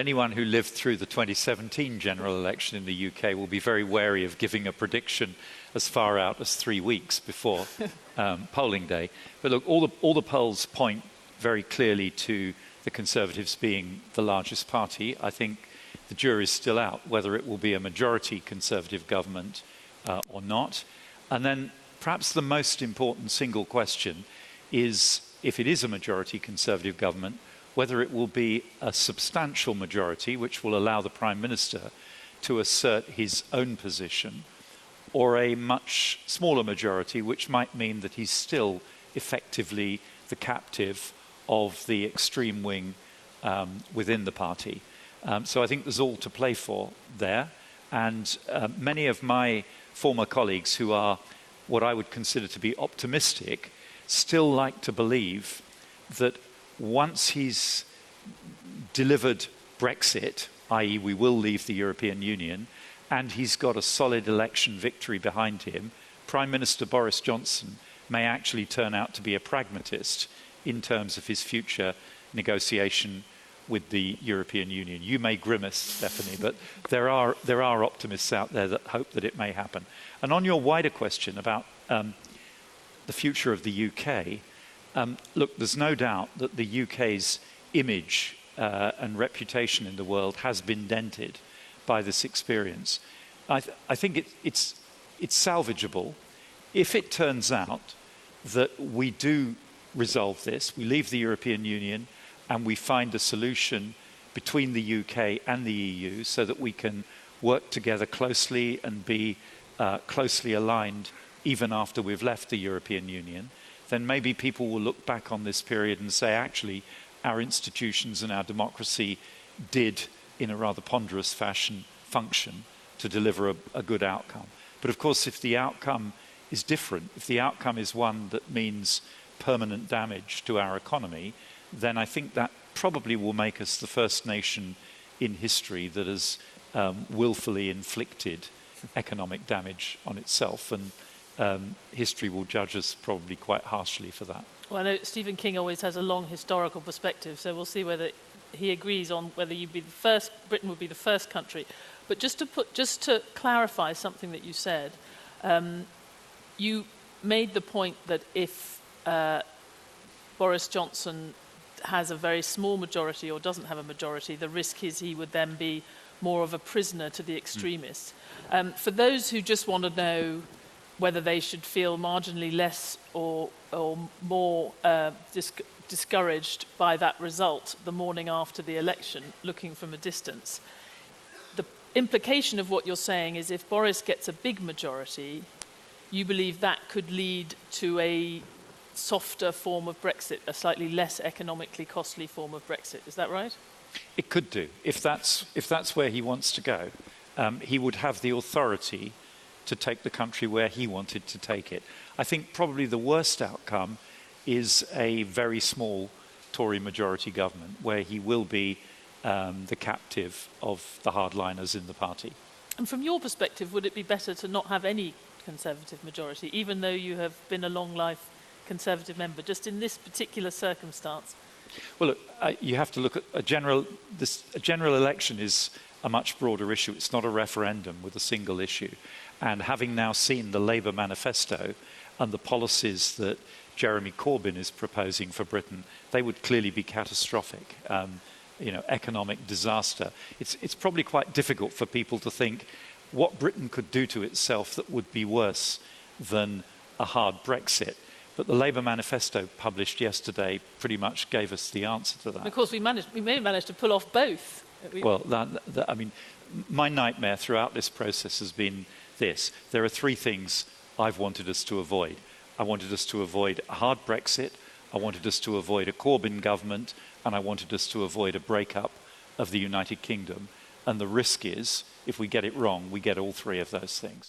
Anyone who lived through the 2017 general election in the UK will be very wary of giving a prediction as far out as 3 weeks before polling day. But look, all the polls point very clearly to the Conservatives being the largest party. I think the jury's still out whether it will be a majority Conservative government or not. And then perhaps the most important single question is, if it is a majority Conservative government, whether it will be a substantial majority which will allow the Prime Minister to assert his own position, or a much smaller majority which might mean that he's still effectively the captive of the extreme wing within the party. So I think there's all to play for there. And many of my former colleagues who are what I would consider to be optimistic still like to believe that once he's delivered Brexit, i.e. we will leave the European Union, and he's got a solid election victory behind him, Prime Minister Boris Johnson may actually turn out to be a pragmatist in terms of his future negotiation with the European Union. You may grimace, Stephanie, but there are optimists out there that hope that it may happen. And on your wider question about the future of the UK, look, there's no doubt that the UK's image and reputation in the world has been dented by this experience. I think it's salvageable if it turns out that we do resolve this, we leave the European Union and we find a solution between the UK and the EU so that we can work together closely and be closely aligned even after we've left the European Union. Then maybe people will look back on this period and say, actually, our institutions and our democracy did, in a rather ponderous fashion, function to deliver a good outcome. But of course, if the outcome is different, if the outcome is one that means permanent damage to our economy, then I think that probably will make us the first nation in history that has willfully inflicted economic damage on itself. And history will judge us probably quite harshly for that. Well, I know Stephen King always has a long historical perspective, so we'll see whether he agrees on whether Britain would be the first country. But just to clarify something that you said, you made the point that if Boris Johnson has a very small majority or doesn't have a majority, the risk is he would then be more of a prisoner to the extremists. For those who just want to know whether they should feel marginally less or more discouraged by that result the morning after the election, looking from a distance, the implication of what you're saying is if Boris gets a big majority, you believe that could lead to a softer form of Brexit, a slightly less economically costly form of Brexit. Is that right? It could do. If that's where he wants to go, he would have the authority to take the country where he wanted to take it. I think probably the worst outcome is a very small Tory majority government where he will be the captive of the hardliners in the party. And from your perspective, would it be better to not have any Conservative majority, even though you have been a long life Conservative member, just in this particular circumstance? Well, look, you have to look at a general election is a much broader issue. It's not a referendum with a single issue. And having now seen the Labour manifesto and the policies that Jeremy Corbyn is proposing for Britain, they would clearly be catastrophic. Economic disaster. It's probably quite difficult for people to think what Britain could do to itself that would be worse than a hard Brexit. But the Labour manifesto published yesterday pretty much gave us the answer to that. Of course, we may have managed to pull off both. Well, I mean, my nightmare throughout this process has been this. There are three things I've wanted us to avoid. I wanted us to avoid a hard Brexit, I wanted us to avoid a Corbyn government, and I wanted us to avoid a breakup of the United Kingdom. And the risk is, if we get it wrong, we get all three of those things.